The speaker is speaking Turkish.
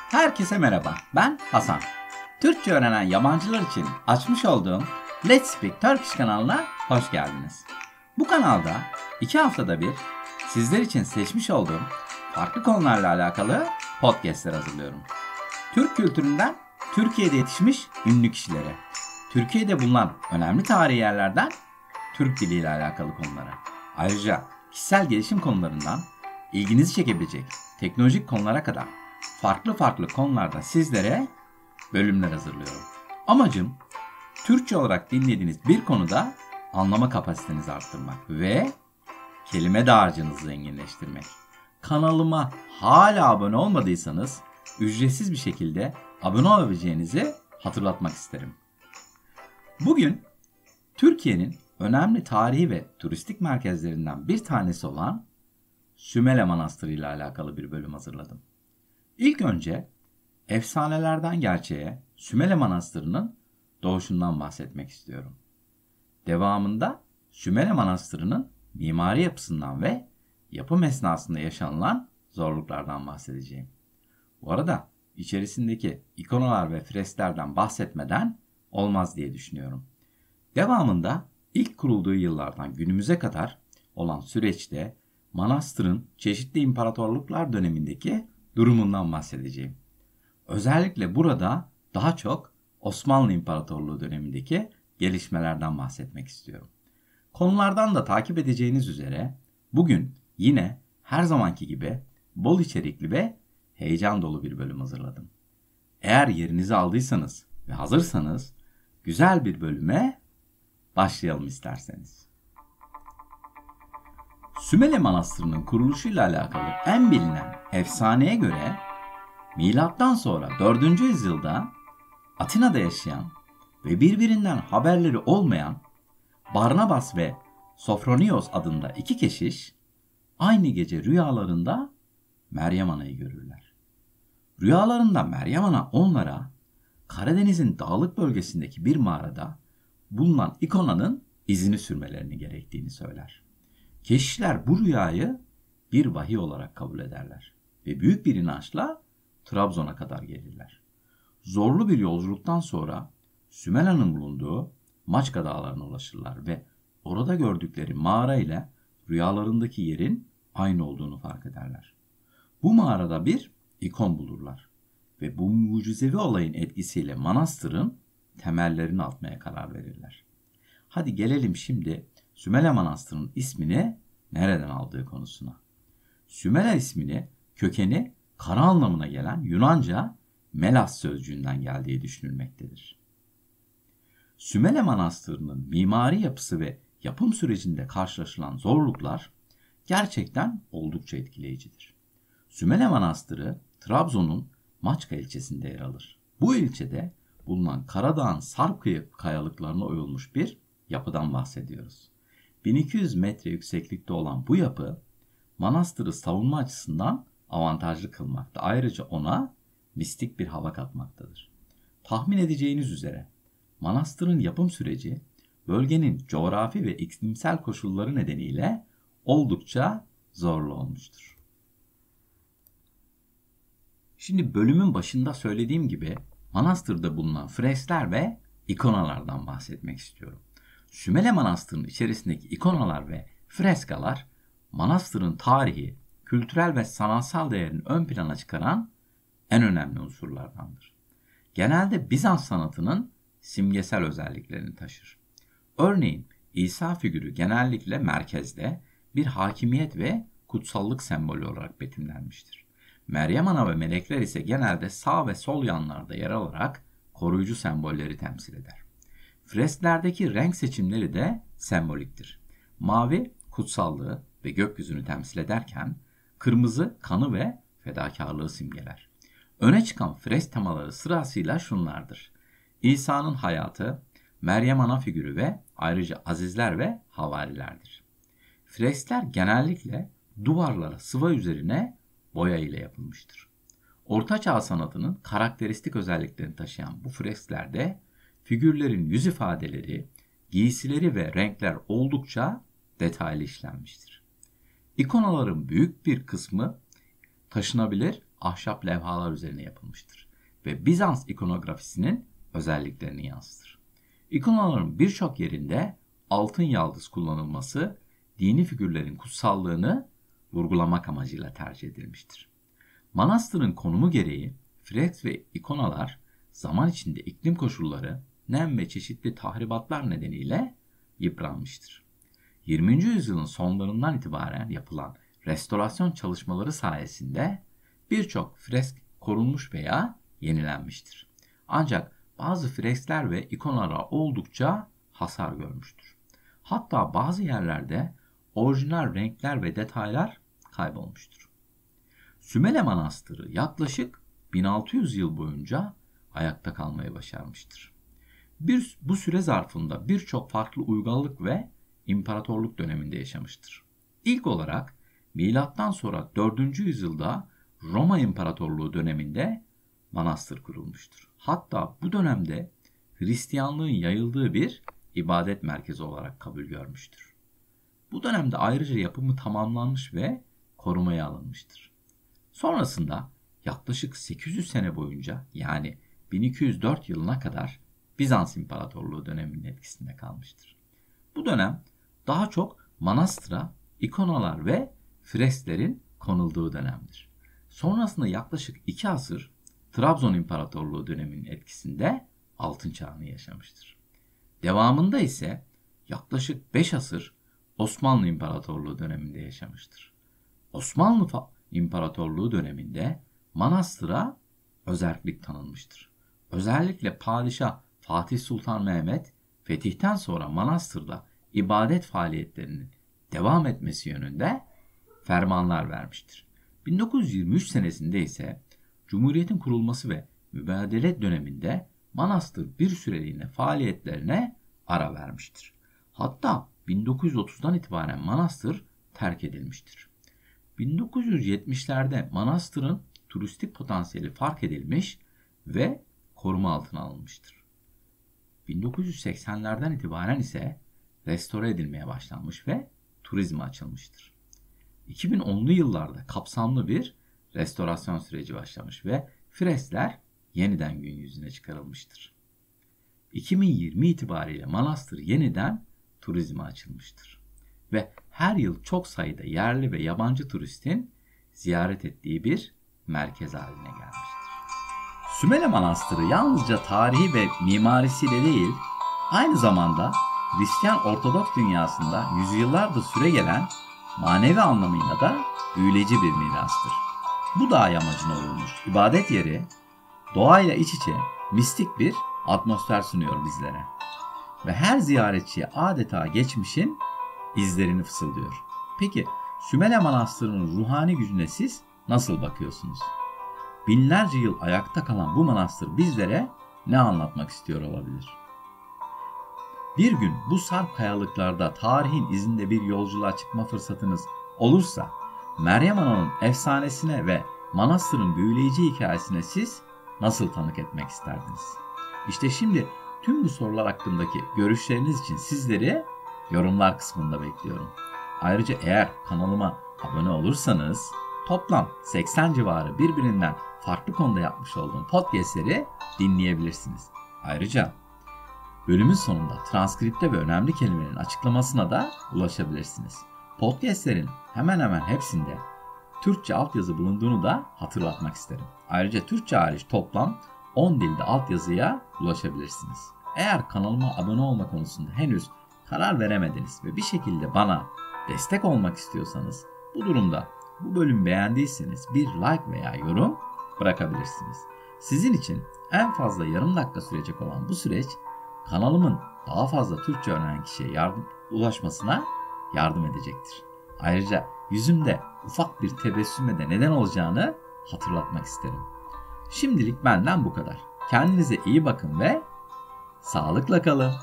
Herkese merhaba, ben Hasan. Türkçe öğrenen yabancılar için açmış olduğum Let's Speak Turkish kanalına hoş geldiniz. Bu kanalda 2 haftada bir sizler için seçmiş olduğum farklı konularla alakalı podcastler hazırlıyorum. Türk kültüründen Türkiye'de yetişmiş ünlü kişilere, Türkiye'de bulunan önemli tarihi yerlerden Türk diliyle alakalı konulara, ayrıca kişisel gelişim konularından ilginizi çekebilecek teknolojik konulara kadar farklı konularda sizlere bölümler hazırlıyorum. Amacım Türkçe olarak dinlediğiniz bir konuda anlama kapasitenizi arttırmak ve kelime dağarcığınızı zenginleştirmek. Kanalıma hala abone olmadıysanız ücretsiz bir şekilde abone olabileceğinizi hatırlatmak isterim. Bugün Türkiye'nin önemli tarihi ve turistik merkezlerinden bir tanesi olan Sümele Manastırı ile alakalı bir bölüm hazırladım. İlk önce efsanelerden gerçeğe Sümele Manastırı'nın doğuşundan bahsetmek istiyorum. Devamında Sümele Manastırı'nın mimari yapısından ve yapım esnasında yaşanılan zorluklardan bahsedeceğim. Bu arada içerisindeki ikonalar ve fresklerden bahsetmeden olmaz diye düşünüyorum. Devamında ilk kurulduğu yıllardan günümüze kadar olan süreçte manastırın çeşitli imparatorluklar dönemindeki durumundan bahsedeceğim. Özellikle burada daha çok Osmanlı İmparatorluğu dönemindeki gelişmelerden bahsetmek istiyorum. Konulardan da takip edeceğiniz üzere bugün yine her zamanki gibi bol içerikli ve heyecan dolu bir bölüm hazırladım. Eğer yerinizi aldıysanız ve hazırsanız güzel bir bölüme başlayalım isterseniz. Sümele Manastırı'nın kuruluşuyla alakalı en bilinen efsaneye göre milattan sonra 4. yüzyılda Atina'da yaşayan ve birbirinden haberleri olmayan Barnabas ve Sofronios adında iki keşiş aynı gece rüyalarında Meryem Ana'yı görürler. Rüyalarında Meryem Ana onlara Karadeniz'in dağlık bölgesindeki bir mağarada bulunan ikonanın izini sürmelerini gerektiğini söyler. Keşişler bu rüyayı bir vahiy olarak kabul ederler ve büyük bir inançla Trabzon'a kadar gelirler. Zorlu bir yolculuktan sonra Sümela'nın bulunduğu Maçka Dağları'na ulaşırlar ve orada gördükleri mağara ile rüyalarındaki yerin aynı olduğunu fark ederler. Bu mağarada bir ikon bulurlar ve bu mucizevi olayın etkisiyle manastırın temellerini atmaya karar verirler. Hadi gelelim şimdi Sümele Manastırı'nın ismini nereden aldığı konusuna. Sümele ismini kökeni kara anlamına gelen Yunanca Melas sözcüğünden geldiği düşünülmektedir. Sümele Manastırı'nın mimari yapısı ve yapım sürecinde karşılaşılan zorluklar gerçekten oldukça etkileyicidir. Sümele Manastırı Trabzon'un Maçka ilçesinde yer alır. Bu ilçede bulunan Karadağ'ın sarp kayalıklarına oyulmuş bir yapıdan bahsediyoruz. 1200 metre yükseklikte olan bu yapı manastırı savunma açısından avantajlı kılmakta. Ayrıca ona mistik bir hava katmaktadır. Tahmin edeceğiniz üzere manastırın yapım süreci bölgenin coğrafi ve iklimsel koşulları nedeniyle oldukça zorlu olmuştur. Şimdi bölümün başında söylediğim gibi manastırda bulunan freskler ve ikonalardan bahsetmek istiyorum. Sümele Manastırı'nın içerisindeki ikonalar ve freskalar manastırın tarihi, kültürel ve sanatsal değerini ön plana çıkaran en önemli unsurlardandır. Genelde Bizans sanatının simgesel özelliklerini taşır. Örneğin İsa figürü genellikle merkezde bir hakimiyet ve kutsallık sembolü olarak betimlenmiştir. Meryem Ana ve melekler ise genelde sağ ve sol yanlarda yer alarak koruyucu sembolleri temsil eder. Fresklerdeki renk seçimleri de semboliktir. Mavi kutsallığı ve gökyüzünü temsil ederken kırmızı kanı ve fedakarlığı simgeler. Öne çıkan fresk temaları sırasıyla şunlardır: İsa'nın hayatı, Meryem Ana figürü ve ayrıca azizler ve havarilerdir. Freskler genellikle duvarlara sıva üzerine boya ile yapılmıştır. Orta Çağ sanatının karakteristik özelliklerini taşıyan bu fresklerde figürlerin yüz ifadeleri, giysileri ve renkler oldukça detaylı işlenmiştir. İkonaların büyük bir kısmı taşınabilir ahşap levhalar üzerine yapılmıştır ve Bizans ikonografisinin özelliklerini yansıtır. İkonaların birçok yerinde altın yaldız kullanılması dini figürlerin kutsallığını vurgulamak amacıyla tercih edilmiştir. Manastırın konumu gereği fresk ve ikonalar zaman içinde iklim koşulları, nem ve çeşitli tahribatlar nedeniyle yıpranmıştır. 20. yüzyılın sonlarından itibaren yapılan restorasyon çalışmaları sayesinde birçok fresk korunmuş veya yenilenmiştir. Ancak bazı freskler ve ikonalar oldukça hasar görmüştür. Hatta bazı yerlerde orijinal renkler ve detaylar kaybolmuştur. Sümele Manastırı yaklaşık 1600 yıl boyunca ayakta kalmayı başarmıştır. Bu süre zarfında birçok farklı uygarlık ve imparatorluk döneminde yaşamıştır. İlk olarak milattan sonra 4. yüzyılda Roma İmparatorluğu döneminde manastır kurulmuştur. Hatta bu dönemde Hristiyanlığın yayıldığı bir ibadet merkezi olarak kabul görmüştür. Bu dönemde ayrıca yapımı tamamlanmış ve korumaya alınmıştır. Sonrasında yaklaşık 800 sene boyunca yani 1204 yılına kadar Bizans İmparatorluğu döneminin etkisinde kalmıştır. Bu dönem daha çok manastıra ikonalar ve fresklerin konulduğu dönemdir. Sonrasında yaklaşık 2 asır Trabzon İmparatorluğu döneminin etkisinde Altın Çağ'ını yaşamıştır. Devamında ise yaklaşık 5 asır Osmanlı İmparatorluğu döneminde yaşamıştır. Osmanlı İmparatorluğu döneminde manastıra özerklik tanınmıştır. Özellikle Padişah Fatih Sultan Mehmet fetihten sonra manastırda ibadet faaliyetlerinin devam etmesi yönünde fermanlar vermiştir. 1923 senesinde ise Cumhuriyet'in kurulması ve mübadele döneminde manastır bir süreliğine faaliyetlerine ara vermiştir. Hatta 1930'dan itibaren manastır terk edilmiştir. 1970'lerde manastırın turistik potansiyeli fark edilmiş ve koruma altına alınmıştır. 1980'lerden itibaren ise restore edilmeye başlanmış ve turizme açılmıştır. 2010'lu yıllarda kapsamlı bir restorasyon süreci başlamış ve freskler yeniden gün yüzüne çıkarılmıştır. 2020 itibariyle manastır yeniden turizme açılmıştır ve her yıl çok sayıda yerli ve yabancı turistin ziyaret ettiği bir merkez haline gelmiştir. Sümele Manastırı yalnızca tarihi ve mimarisiyle değil, aynı zamanda Hristiyan Ortodoks dünyasında yüzyıllardır süregelen manevi anlamıyla da büyüleyici bir mirastır. Bu dağ yamacına oyulmuş ibadet yeri, doğayla iç içe mistik bir atmosfer sunuyor bizlere. Ve her ziyaretçiye adeta geçmişin izlerini fısıldıyor. Peki Sümele Manastırı'nın ruhani gücüne siz nasıl bakıyorsunuz? Binlerce yıl ayakta kalan bu manastır bizlere ne anlatmak istiyor olabilir? Bir gün bu sarp kayalıklarda tarihin izinde bir yolculuğa çıkma fırsatınız olursa Meryem Ana'nın efsanesine ve manastırın büyüleyici hikayesine siz nasıl tanık etmek isterdiniz? İşte şimdi tüm bu sorular hakkındaki görüşleriniz için sizleri yorumlar kısmında bekliyorum. Ayrıca eğer kanalıma abone olursanız toplam 80 civarı birbirinden farklı konuda yapmış olduğum podcastleri dinleyebilirsiniz. Ayrıca bölümün sonunda transkripte ve önemli kelimelerin açıklamasına da ulaşabilirsiniz. Podcastlerin hemen hemen hepsinde Türkçe altyazı bulunduğunu da hatırlatmak isterim. Ayrıca Türkçe hariç toplam 10 dilde altyazıya ulaşabilirsiniz. Eğer kanalıma abone olma konusunda henüz karar veremediniz ve bir şekilde bana destek olmak istiyorsanız bu durumda bu bölümü beğendiyseniz bir like veya yorum bırakabilirsiniz. Sizin için en fazla yarım dakika sürecek olan bu süreç kanalımın daha fazla Türkçe öğrenen kişiye ulaşmasına yardım edecektir. Ayrıca yüzümde ufak bir tebessüme de neden olacağını hatırlatmak isterim. Şimdilik benden bu kadar. Kendinize iyi bakın ve sağlıkla kalın.